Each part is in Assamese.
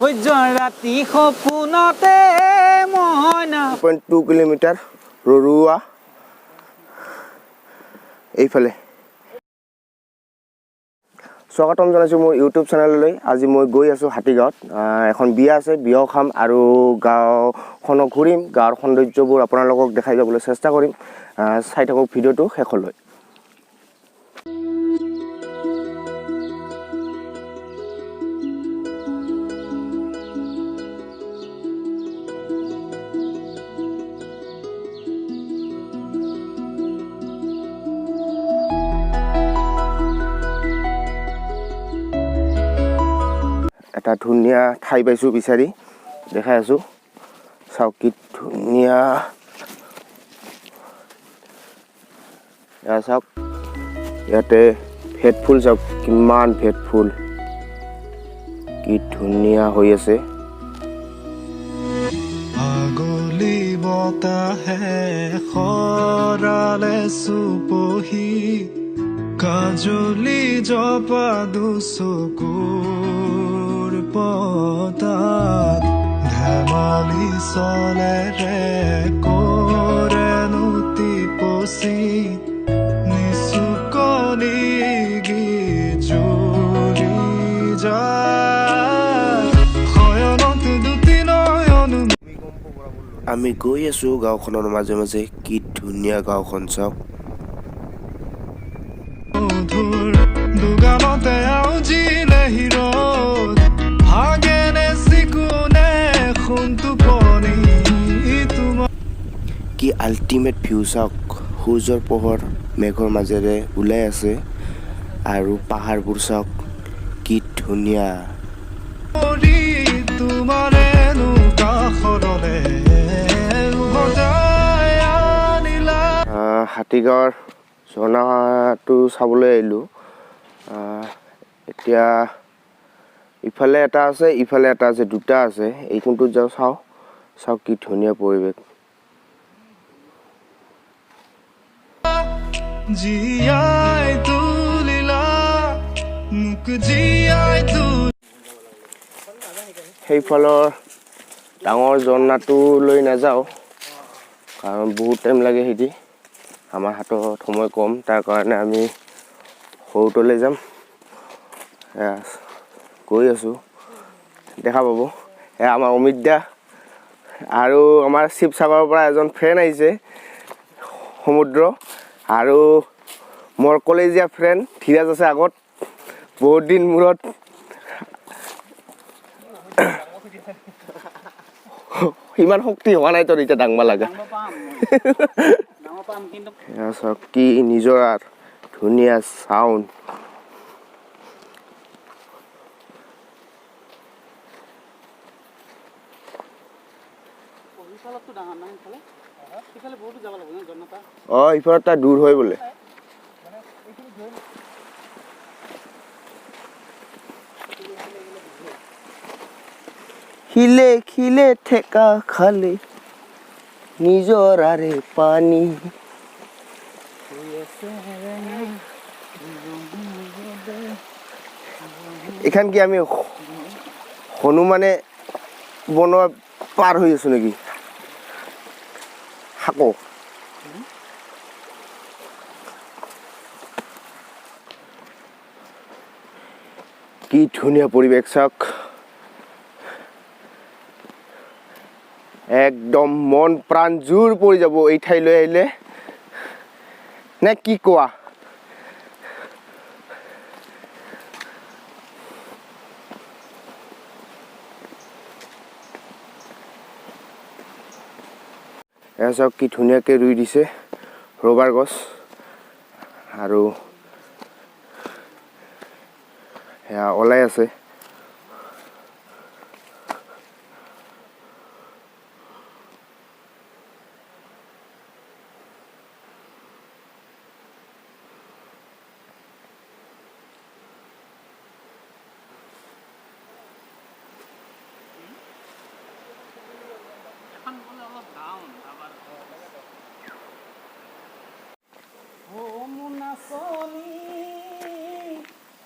ৰাতি সপোনতে মইনা 2 কিলোমিটাৰ Rou-Rua এইফালে স্বাগতম জনাইছোঁ মোৰ ইউটিউব চেনেললৈ আজি মই গৈ আছোঁ হাতীগাঁৱত এখন বিয়া আছে বিয়াও খাম আৰু গাঁওখনক ঘূৰিম গাঁৱৰ সৌন্দৰ্যবোৰ আপোনালোকক দেখাই যাবলৈ চেষ্টা কৰিম চাই থাকক ভিডিঅ'টো শেষলৈ এটা ধুনীয়া ঠাই পাইছোঁ বিচাৰি দেখাই আছোঁ চাওক কি ধুনীয়া চাওক ইয়াতে ভেটফুল চাওক কিমান ভেটফুল কি ধুনীয়া হৈ আছে আগলি বতাহে খৰালে সুপহি কাজলি জপা দুচকুৰ পতাত ধেমালি চলেৰে কৰে নুতি পচি নিচুকনি গিজুৰি যায় শয়নত দুটি নয়ন আমি গৈ আছোঁ গাঁওখনৰ মাজে মাজে কি ধুনীয়া গাঁওখন চাওক দুগানতে আউজিলে হিৰত ভাগেনে চিকুনে খুন্তু পনি তোমাৰ কি আল্টিমেট ভিউ চাওক সূৰ্যৰ পোহৰ মেঘৰ মাজেৰে ওলাই আছে আৰু পাহাৰবোৰ চাওক কি ধুনীয়া তোমাৰে কাষৰলে হাতীগাঁৱৰ ঝৰ্ণাটো চাবলৈ আহিলোঁ এতিয়া ইফালে এটা আছে ইফালে এটা আছে দুটা আছে এই কোনটোত যাওঁ চাওক কি ধুনীয়া পৰিৱেশ জীয়াই তুলিলা মোক জীয়াই সেইফালৰ ডাঙৰ ঝৰ্ণাটোলৈ নাযাওঁ কাৰণ বহুত টাইম লাগে সেইটি আমাৰ হাতত সময় কম তাৰ কাৰণে আমি সৰুটোলৈ যাম গৈ আছোঁ দেখা পাব এয়া আমাৰ অমিত দা আৰু আমাৰ শিৱসাগৰৰ পৰা এজন ফ্ৰেণ্ড আহিছে সমুদ্ৰ আৰু মোৰ কলেজীয়া ফ্ৰেণ্ড ধীৰাজ আছে আগত বহুত দিন মূৰত ইমান শক্তি হোৱা নাই তোৰ এতিয়া ডাঙবা লাগে চাওক কি নিজৰাৰ ধুনীয়া চাউণ্ড ইফালে তাৰ দূৰ হয় বোলে খিলে খিলে ঠেকা খালে নিজৰাৰে পানী এখান কি আমি হনুমানে বনোৱা পাৰ হৈ আছো নেকি হাকো কি ধুনীয়া পৰিৱেশ চাওক একদম মন প্ৰাণ জোৰ পৰি যাব এই ঠাইলৈ আহিলে নে কি কোৱা এয়া চাওক কি ধুনীয়াকৈ ৰুই দিছে ৰবাৰ গছ আৰু এয়া ওলাই আছে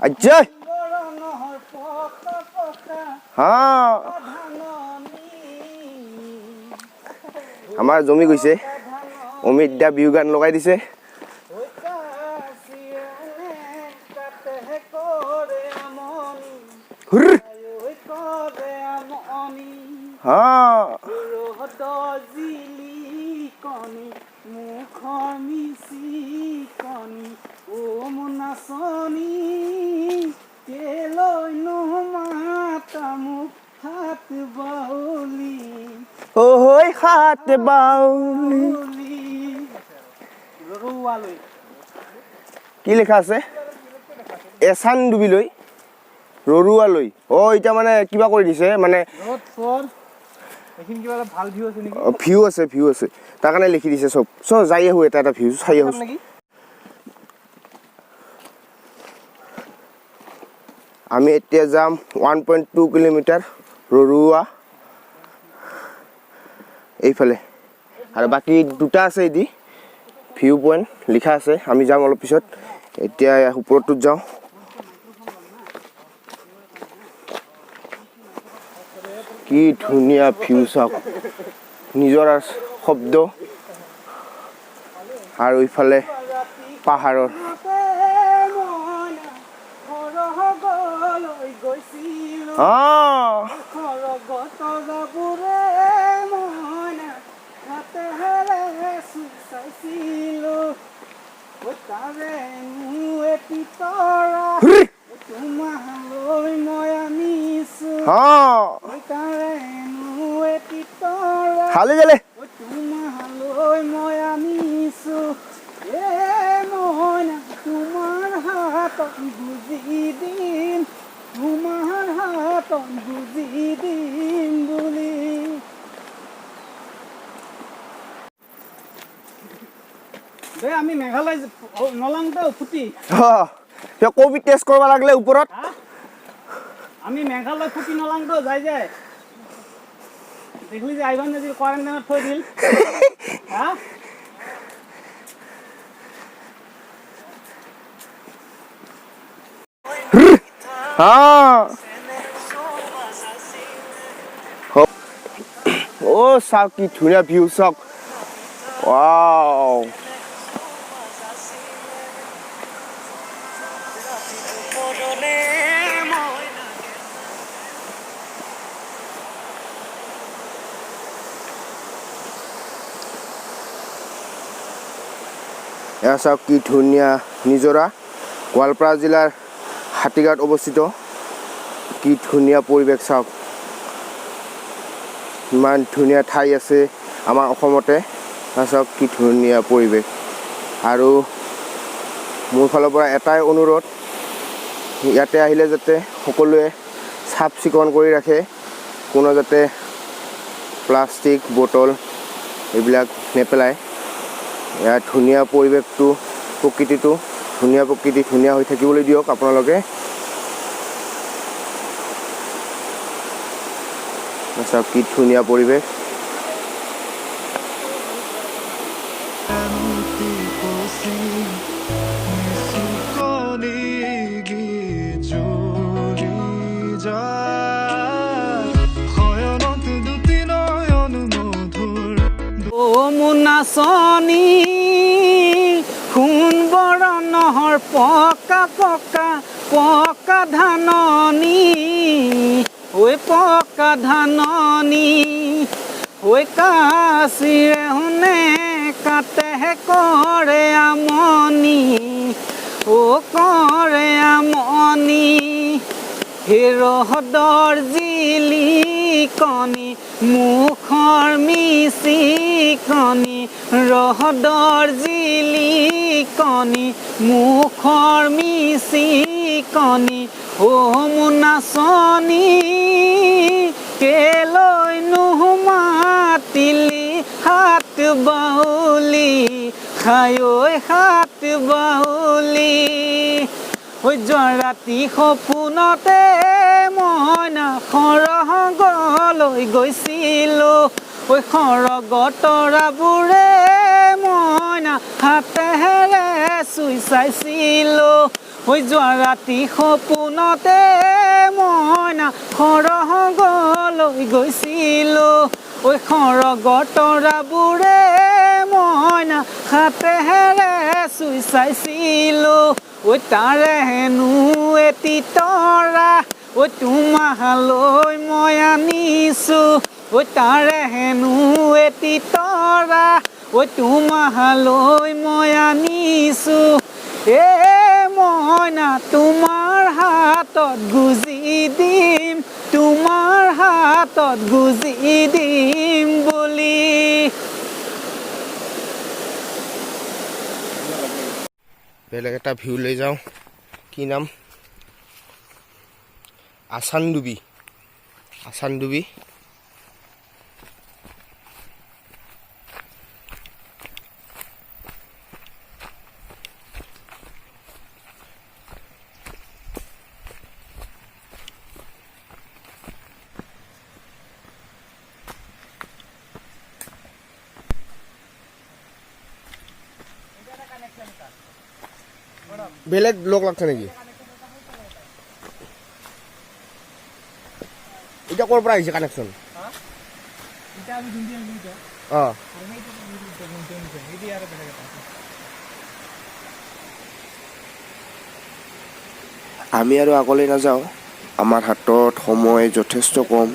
আচ্ছা হা আমাৰ জমি গৈছে অমিত দা বিহু গান লগাই দিছে হা ঐ হাত বাউলি কি লেখা আছে এছান ডুবিলৈ Rou-Rua লৈ এতিয়া মানে কিবা কৰি দিছে মানে ভিউ আছে তাৰ কাৰণে লিখি দিছে চব যাই আহো এটা ভিউ চাই আহো আমি এতিয়া যাম 1.2 কিলোমিটাৰ Rou-Rua এইফালে আৰু বাকি দুটা আছে এদি ভিউ পইণ্ট লিখা আছে আমি যাম অলপ পিছত এতিয়া ওপৰটো যাওঁ কি ধুনীয়া ভিউ চাওক নিজৰ শব্দ আৰু ইফালে পাহাৰৰ হালে গেলে আমি মেঘালয় নলাংতে ফুটি কোভিড টেষ্ট কৰিব লাগিলে ওপৰত আমি মেঘালয় ফুটি নলাংতে যায় দেখলি যে আইভান যদি কোয়াৰেন্টাইনত থৈ দিল চাওক কি ধুনীয়া ভিউ চাওক ৱাও এয়া চাওক কি ধুনীয়া নিজৰা গোৱালপাৰা জিলাৰ হাতীগাঁৱত অৱস্থিত কি ধুনীয়া পৰিৱেশ চাওক ইমান ধুনীয়া ঠাই আছে আমাৰ অসমতে চাওক কি ধুনীয়া পৰিৱেশ আৰু মোৰ ফালৰ পৰা এটাই অনুৰোধ ইয়াতে আহিলে যাতে সকলোৱে চাফ চিকুণ কৰি ৰাখে কোনো যাতে প্লাষ্টিক বটল এইবিলাক নেপেলায় ইয়াৰ ধুনীয়া পৰিৱেশটো প্ৰকৃতিটো ধুনীয়া প্ৰকৃতি ধুনীয়া হৈ থাকিবলৈ দিয়ক আপোনালোকে চাওক কি ধুনীয়া পৰিৱেশ নাচনী সোণ বৰণহৰ পকা পকা পকা ধাননি ঐ পকা ধাননি ঐ কাচিৰে শুনে কাটেহে কৰে আমনি কৰে আমনি ৰহদৰ জিলিকনি মুখৰ মিচিকনি ৰহদৰ জিলিকনি মুখৰ মিচিকনি মোৰ নাচনী কেলৈ নুমাতিলি হাত বাউলি খাই হাত বাউলি যোৱা ৰাতি সপোনতে মইনা সৰগলৈ গৈছিলোঁ সৰগতৰাবোৰে মইনা হাতেৰে চুই চাইছিলোঁ যোৱা ৰাতি সপোনতে মইনা সৰগলৈ গৈছিলোঁ ঐ সৰগৰ তৰাবোৰে মইনা হাতেৰে চুই চাইছিলোঁ ঐ তাৰে হেনো এটি তৰা ঐ তোমালৈ মই আনিছোঁ ঐ তাৰে হেনো এটি তৰা ঐ তোমালৈ মই আনিছোঁ এ মইনা তোমাৰ হাতত গুজি দিম তোমাৰ হাতত গুজি দিম বুলি বেলেগ এটা ভিউ লৈ যাওঁ কি নাম আচানডুবি বেলেগ লোক লাগছে নেকি এটা ক'ৰ পৰা আহিছে কানেকশ্যন অঁ আমি আৰু আগলৈ নাযাওঁ আমাৰ হাতত সময় যথেষ্ট কম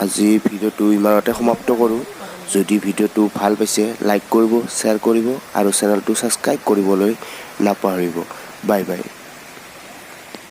আজি ভিডিঅ'টো ইমানতে সমাপ্ত কৰোঁ যদি ভিডিঅ'টো ভাল পাইছে লাইক কৰিব শ্বেয়াৰ কৰিব আৰু চেনেলটো ছাবস্ক্ৰাইব কৰিবলৈ নাপাহৰিব বাই বাই